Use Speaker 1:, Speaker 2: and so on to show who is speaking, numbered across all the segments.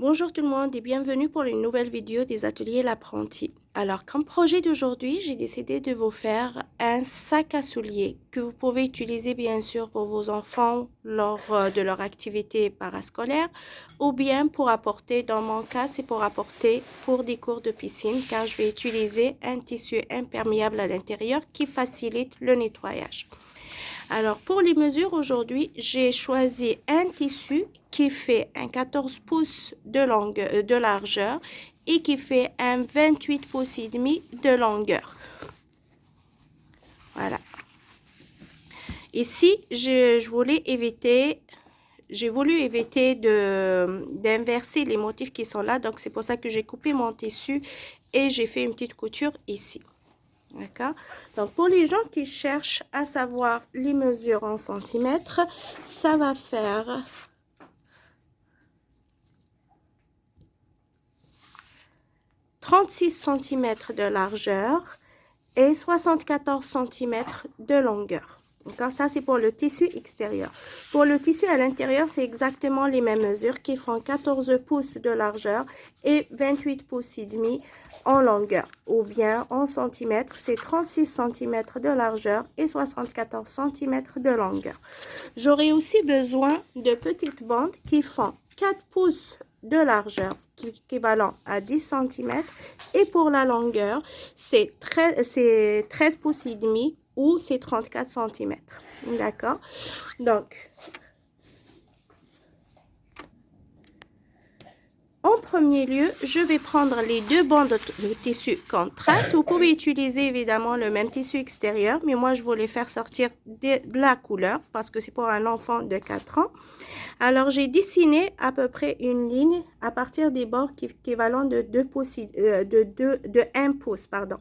Speaker 1: Bonjour tout le monde et bienvenue pour une nouvelle vidéo des ateliers L'Apprenti. Alors, comme projet d'aujourd'hui, j'ai décidé de vous faire un sac à souliers que vous pouvez utiliser bien sûr pour vos enfants lors de leur activité parascolaire ou bien pour apporter, dans mon cas, c'est pour apporter pour des cours de piscine car je vais utiliser un tissu imperméable à l'intérieur qui facilite le nettoyage. Alors, pour les mesures aujourd'hui, j'ai choisi un tissu qui fait un 14 pouces de largeur et qui fait un 28 pouces et demi de longueur. Voilà. Ici, j'ai voulu éviter d'inverser les motifs qui sont là. Donc, c'est pour ça que j'ai coupé mon tissu et j'ai fait une petite couture ici. D'accord? Donc, pour les gens qui cherchent à savoir les mesures en centimètres, ça va faire 36 cm de largeur et 74 cm de longueur. Donc, ça, c'est pour le tissu extérieur. Pour le tissu à l'intérieur, c'est exactement les mêmes mesures qui font 14 pouces de largeur et 28 pouces et demi en longueur. Ou bien en centimètres, c'est 36 cm de largeur et 74 cm de longueur. J'aurai aussi besoin de petites bandes qui font 4 pouces de largeur, équivalent à 10 cm. Et pour la longueur, c'est 13 pouces et demi ou c'est 34 cm. D'accord? Donc, en premier lieu, je vais prendre les deux bandes de tissu contraste. Vous pouvez utiliser évidemment le même tissu extérieur, mais moi je voulais faire sortir de la couleur parce que c'est pour un enfant de 4 ans. Alors j'ai dessiné à peu près une ligne à partir des bords qui est équivalent de 1 pouce. Pardon.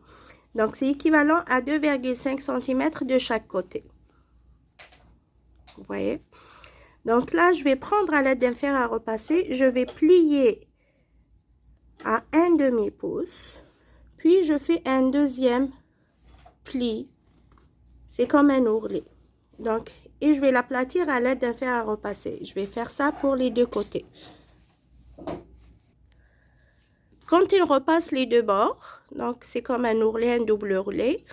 Speaker 1: Donc c'est équivalent à 2,5 cm de chaque côté. Vous voyez? Donc là, je vais prendre à l'aide d'un fer à repasser, je vais plier à 1/2 pouce, puis je fais un deuxième pli, c'est comme un ourlet. Donc, et je vais l'aplatir à l'aide d'un fer à repasser. Je vais faire ça pour les deux côtés. Quand il repasse les deux bords, donc c'est comme un ourlet, un double ourlet,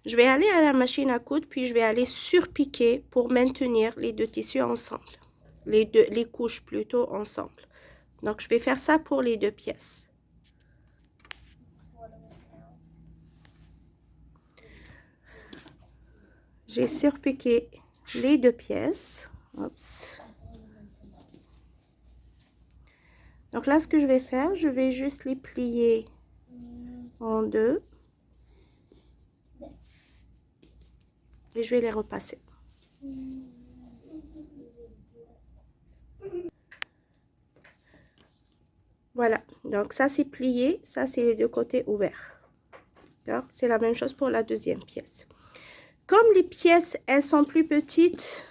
Speaker 1: je vais aller à la machine à coudre, puis je vais aller surpiquer pour maintenir les deux tissus ensemble. Les couches plutôt ensemble. Donc, je vais faire ça pour les deux pièces. J'ai surpiqué les deux pièces. Oups. Donc là, ce que je vais faire, je vais juste les plier en deux. Et je vais les repasser. Voilà, donc ça c'est plié, ça c'est les deux côtés ouverts. D'accord? C'est la même chose pour la deuxième pièce. Comme les pièces, elles sont plus petites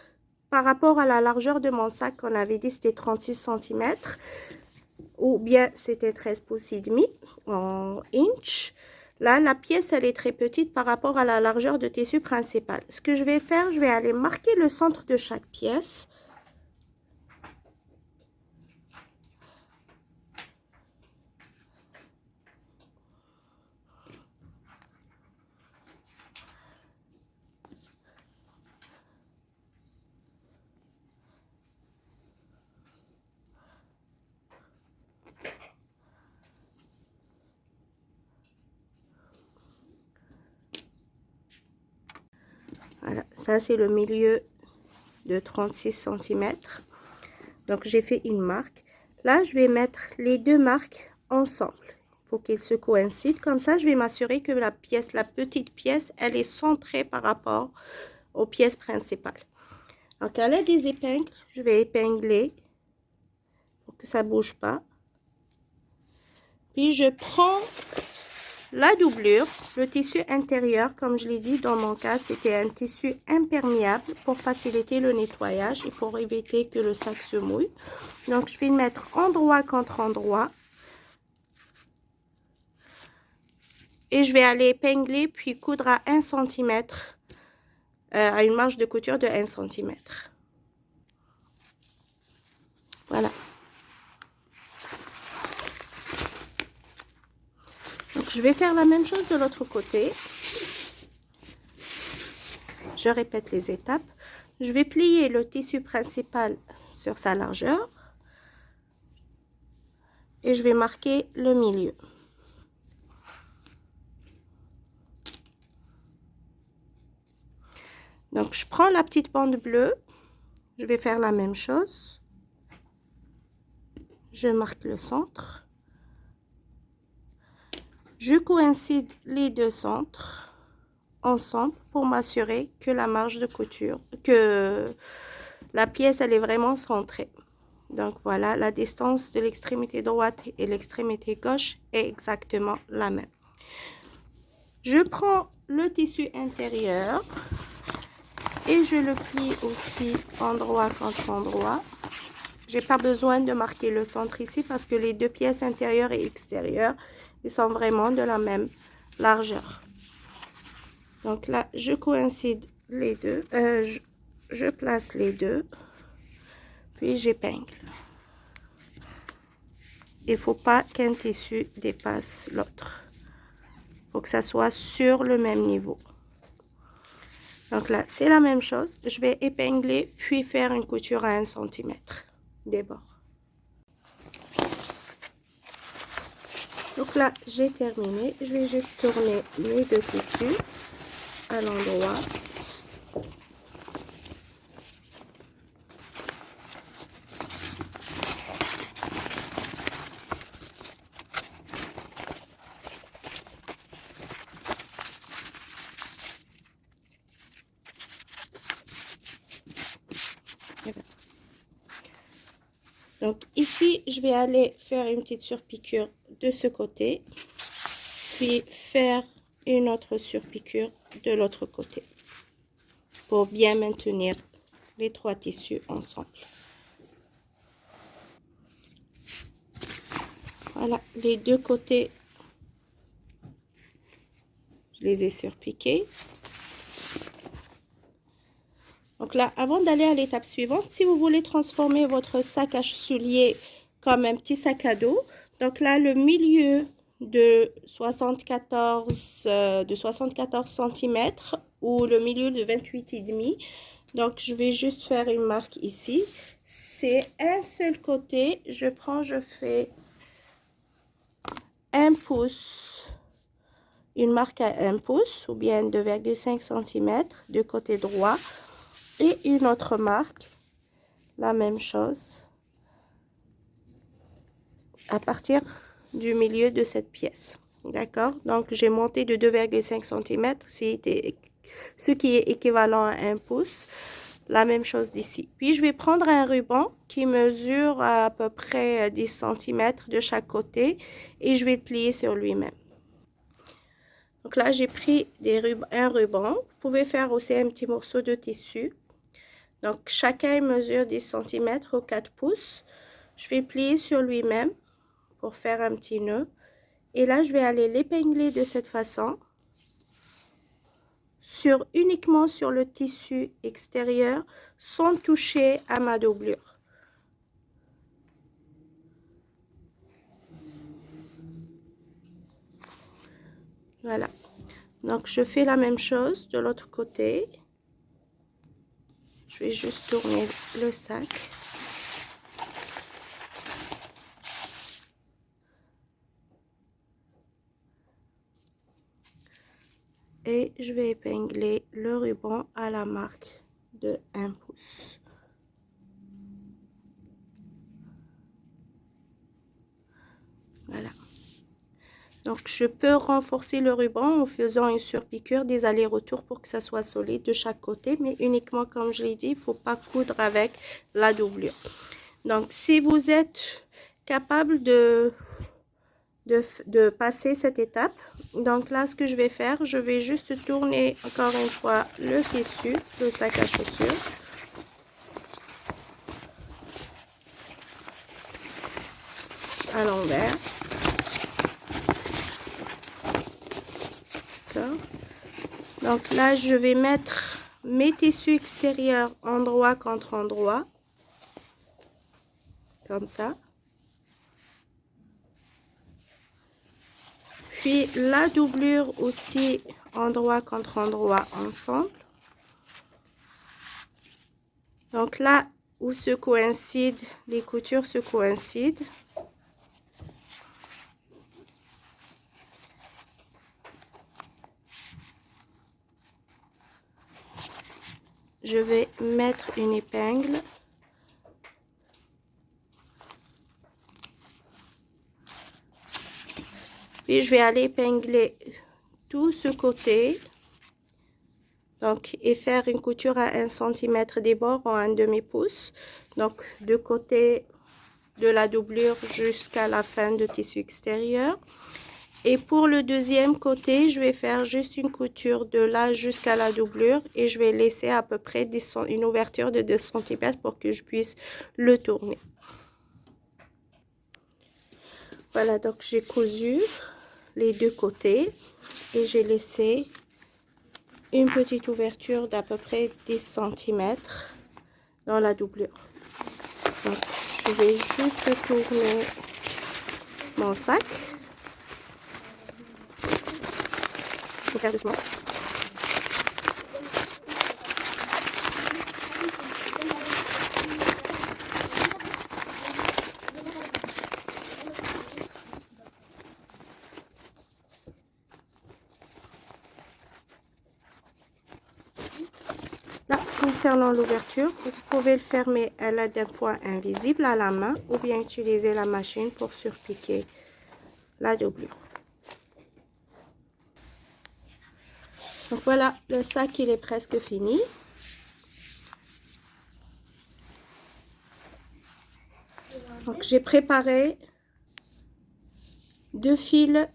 Speaker 1: par rapport à la largeur de mon sac, on avait dit c'était 36 cm, ou bien c'était 13 pouces et demi en inch. Là, la pièce, elle est très petite par rapport à la largeur de tissu principal. Ce que je vais faire, je vais aller marquer le centre de chaque pièce. Voilà, ça c'est le milieu de 36 cm. Donc, j'ai fait une marque. Là, je vais mettre les deux marques ensemble. Il faut qu'ils se coïncident. Comme ça, je vais m'assurer que la petite pièce, elle est centrée par rapport aux pièces principales. Donc, à l'aide des épingles, je vais épingler pour que ça ne bouge pas. Puis, je prends la doublure, le tissu intérieur, comme je l'ai dit, dans mon cas, c'était un tissu imperméable pour faciliter le nettoyage et pour éviter que le sac se mouille. Donc, je vais le mettre endroit contre endroit. Et je vais aller épingler puis coudre à 1 cm, à une marge de couture de 1 cm. Voilà. Je vais faire la même chose de l'autre côté. Je répète les étapes. Je vais plier le tissu principal sur sa largeur. Et je vais marquer le milieu. Donc, je prends la petite bande bleue. Je vais faire la même chose. Je marque le centre. Je coïncide les deux centres ensemble pour m'assurer que la marge de couture, que la pièce, elle est vraiment centrée. Donc, voilà, la distance de l'extrémité droite et l'extrémité gauche est exactement la même. Je prends le tissu intérieur et je le plie aussi endroit contre endroit. J'ai pas besoin de marquer le centre ici parce que les deux pièces intérieures et extérieures, ils sont vraiment de la même largeur. Donc là, je coïncide les deux, je place les deux, puis j'épingle. Il faut pas qu'un tissu dépasse l'autre. Il faut que ça soit sur le même niveau. Donc là, c'est la même chose. Je vais épingler, puis faire une couture à 1 cm des bords. Donc là, j'ai terminé. Je vais juste tourner mes deux tissus à l'endroit. Donc ici, je vais aller faire une petite surpiqûre de ce côté, puis faire une autre surpiqûre de l'autre côté pour bien maintenir les trois tissus ensemble. Voilà, les deux côtés, je les ai surpiqués. Donc là, avant d'aller à l'étape suivante, si vous voulez transformer votre sac à souliers comme un petit sac à dos, donc là, le milieu de 74 cm ou le milieu de 28,5. Donc, je vais juste faire une marque ici. C'est un seul côté. Je fais 1 pouce, une marque à 1 pouce ou bien 2,5 cm de côté droit. Et une autre marque, la même chose, à partir du milieu de cette pièce. D'accord? Donc, j'ai monté de 2,5 cm, ce qui est équivalent à 1 pouce. La même chose d'ici. Puis, je vais prendre un ruban qui mesure à peu près 10 cm de chaque côté et je vais le plier sur lui-même. Donc là, j'ai pris un ruban. Vous pouvez faire aussi un petit morceau de tissu. Donc, chacun mesure 10 cm ou 4 pouces. Je vais plier sur lui-même pour faire un petit nœud. Et là, je vais aller l'épingler de cette façon. Uniquement sur le tissu extérieur, sans toucher à ma doublure. Voilà. Donc, je fais la même chose de l'autre côté. Je vais juste tourner le sac. Et je vais épingler le ruban à la marque de 1 pouce. Voilà. Donc, je peux renforcer le ruban en faisant une surpiqûre des allers-retours pour que ça soit solide de chaque côté, mais uniquement, comme je l'ai dit, il ne faut pas coudre avec la doublure. Donc, si vous êtes capable de passer cette étape, donc là, ce que je vais faire, je vais juste tourner encore une fois le tissu, le sac à chaussures. À l'envers. Donc là, je vais mettre mes tissus extérieurs endroit contre endroit, comme ça. Puis la doublure aussi, endroit contre endroit ensemble. Donc là où se coïncident, les coutures se coïncident. Je vais mettre une épingle. Puis je vais aller épingler tout ce côté. Donc, et faire une couture à 1 cm des bords en 1 demi-pouce. Donc, de côté de la doublure jusqu'à la fin du tissu extérieur. Et pour le deuxième côté, je vais faire juste une couture de là jusqu'à la doublure. Et je vais laisser à peu près une ouverture de 2 cm pour que je puisse le tourner. Voilà, donc j'ai cousu les deux côtés. Et j'ai laissé une petite ouverture d'à peu près 10 cm dans la doublure. Donc, je vais juste tourner mon sac. Je vais faire doucement. Là, concernant l'ouverture, vous pouvez le fermer à l'aide d'un point invisible à la main ou bien utiliser la machine pour surpiquer la doublure. Donc voilà, le sac il est presque fini. Donc j'ai préparé 2 fils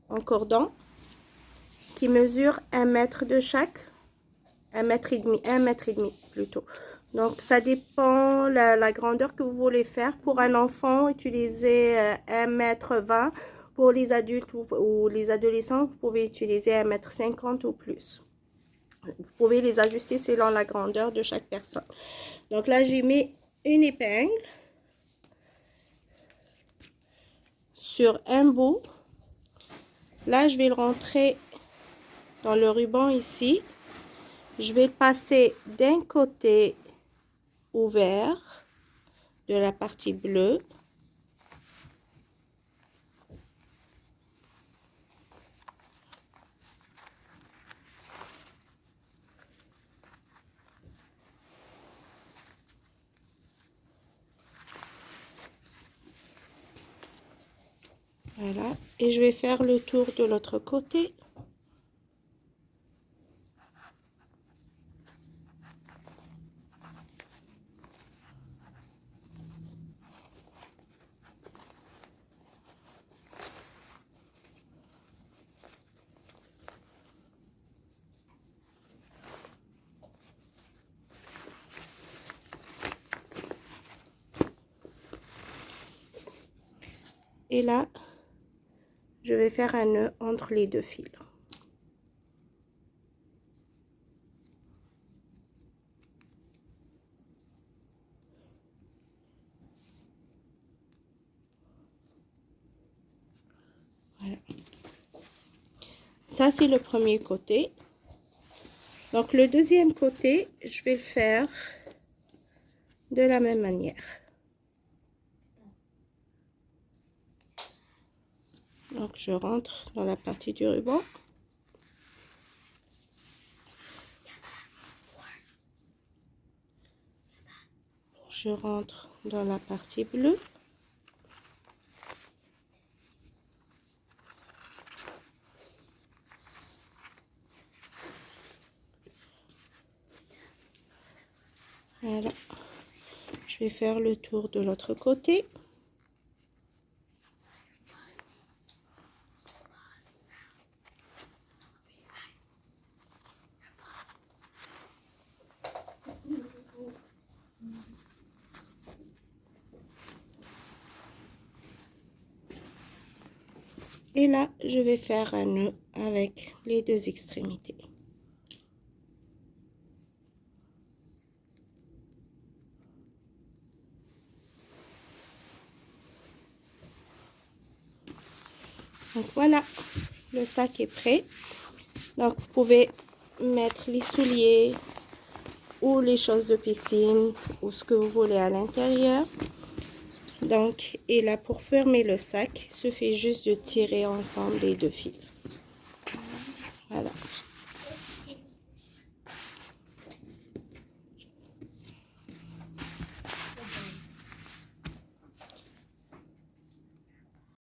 Speaker 1: en cordon qui mesurent 1 mètre de chaque. 1 mètre et demi plutôt. Donc ça dépend la grandeur que vous voulez faire. Pour un enfant, utilisez 1,20 m. Pour les adultes ou les adolescents, vous pouvez utiliser 1,50 m ou plus. Vous pouvez les ajuster selon la grandeur de chaque personne. Donc là, j'ai mis une épingle sur un bout. Là, je vais le rentrer dans le ruban ici. Je vais le passer d'un côté ouvert de la partie bleue. Voilà, et je vais faire le tour de l'autre côté. Et là, je vais faire un nœud entre les deux fils. Voilà. Ça, c'est le premier côté. Donc, le deuxième côté, je vais le faire de la même manière. Donc, je rentre dans la partie du ruban. Je rentre dans la partie bleue. Voilà. Je vais faire le tour de l'autre côté. Et là, je vais faire un nœud avec les deux extrémités. Donc voilà, le sac est prêt. Donc vous pouvez mettre les souliers ou les choses de piscine ou ce que vous voulez à l'intérieur. Donc, et là pour fermer le sac, il suffit juste de tirer ensemble les deux fils.